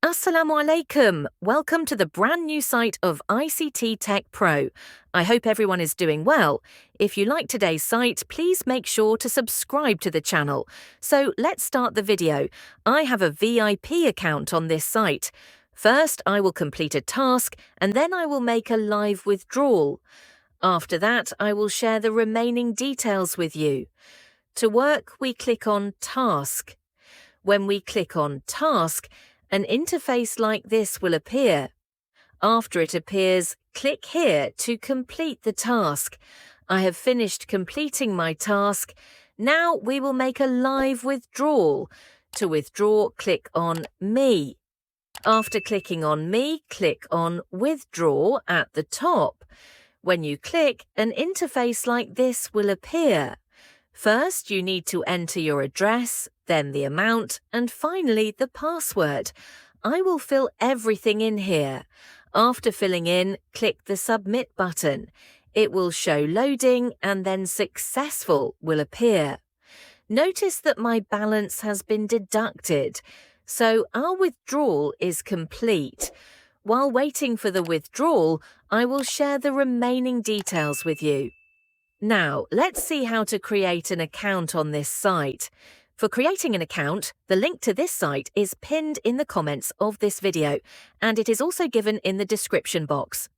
Assalamu alaikum. Welcome to the brand new site of ICT Tech Pro. I hope everyone is doing well. If you like today's site, please make sure to subscribe to the channel. So let's start the video. I have a VIP account on this site. First, I will complete a task and then I will make a live withdrawal. After that, I will share the remaining details with you. To work, we click on Task. When we click on Task, an interface like this will appear. After it appears, click here to complete the task. I have finished completing my task. Now we will make a live withdrawal. To withdraw, click on Me. After clicking on Me, click on Withdraw at the top. When you click, an interface like this will appear. First, you need to enter your address, then the amount, and finally the password. I will fill everything in here. After filling in, click the Submit button. It will show loading and then Successful will appear. Notice that my balance has been deducted, so our withdrawal is complete. While waiting for the withdrawal, I will share the remaining details with you. Now, let's see how to create an account on this site. For creating an account, the link to this site is pinned in the comments of this video, and it is also given in the description box.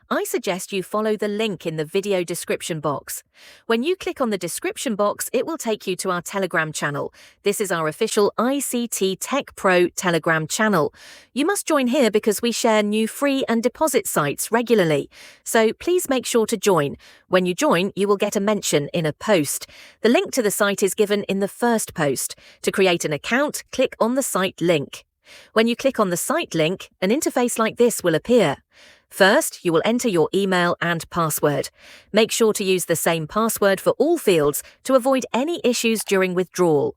I suggest you follow the link in the video description box. When you click on the description box, it will take you to our Telegram channel. This is our official ICT Tech Pro Telegram channel. You must join here because we share new free and deposit sites regularly. So please make sure to join. When you join, you will get a mention in a post. The link to the site is given in the first post. To create an account, click on the site link. When you click on the site link, an interface like this will appear. First, you will enter your email and password. Make sure to use the same password for all fields to avoid any issues during withdrawal.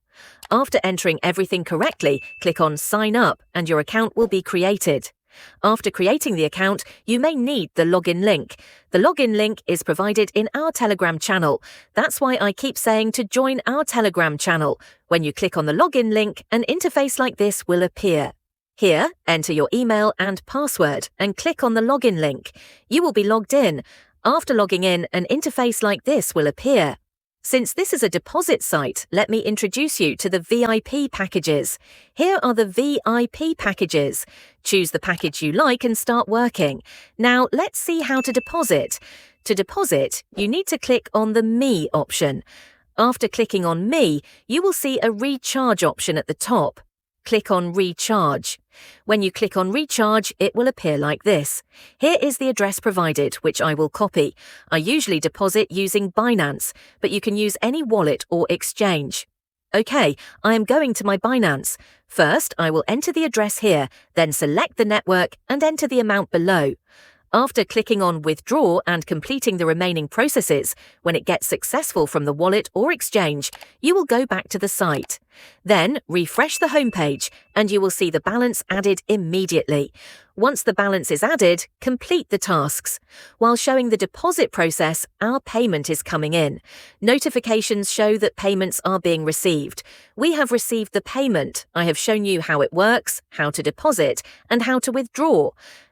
After entering everything correctly, click on Sign Up and your account will be created. After creating the account, you may need the login link. The login link is provided in our Telegram channel. That's why I keep saying to join our Telegram channel. When you click on the login link, an interface like this will appear. Here, enter your email and password and click on the login link. You will be logged in. After logging in, an interface like this will appear. Since this is a deposit site, let me introduce you to the VIP packages. Here are the VIP packages. Choose the package you like and start working. Now, let's see how to deposit. To deposit, you need to click on the Me option. After clicking on Me, you will see a recharge option at the top. Click on Recharge. When you click on Recharge, it will appear like this. Here is the address provided, which I will copy. I usually deposit using Binance, but you can use any wallet or exchange. Okay, I am going to my Binance. First, I will enter the address here, then select the network and enter the amount below. After clicking on Withdraw and completing the remaining processes, when it gets successful from the wallet or exchange, you will go back to the site. Then, refresh the homepage and you will see the balance added immediately. Once the balance is added, complete the tasks. While showing the deposit process, our payment is coming in. Notifications show that payments are being received. We have received the payment. I have shown you how it works, how to deposit, and how to withdraw.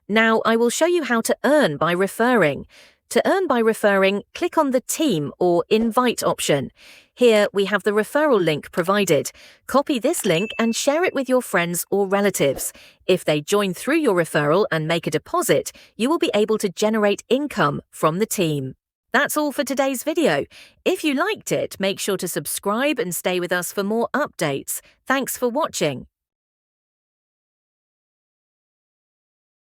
Now I will show you how to earn by referring. To earn by referring, click on the Team or Invite option. Here we have the referral link provided. Copy this link and share it with your friends or relatives. If they join through your referral and make a deposit, you will be able to generate income from the team. That's all for today's video. If you liked it, make sure to subscribe and stay with us for more updates. Thanks for watching.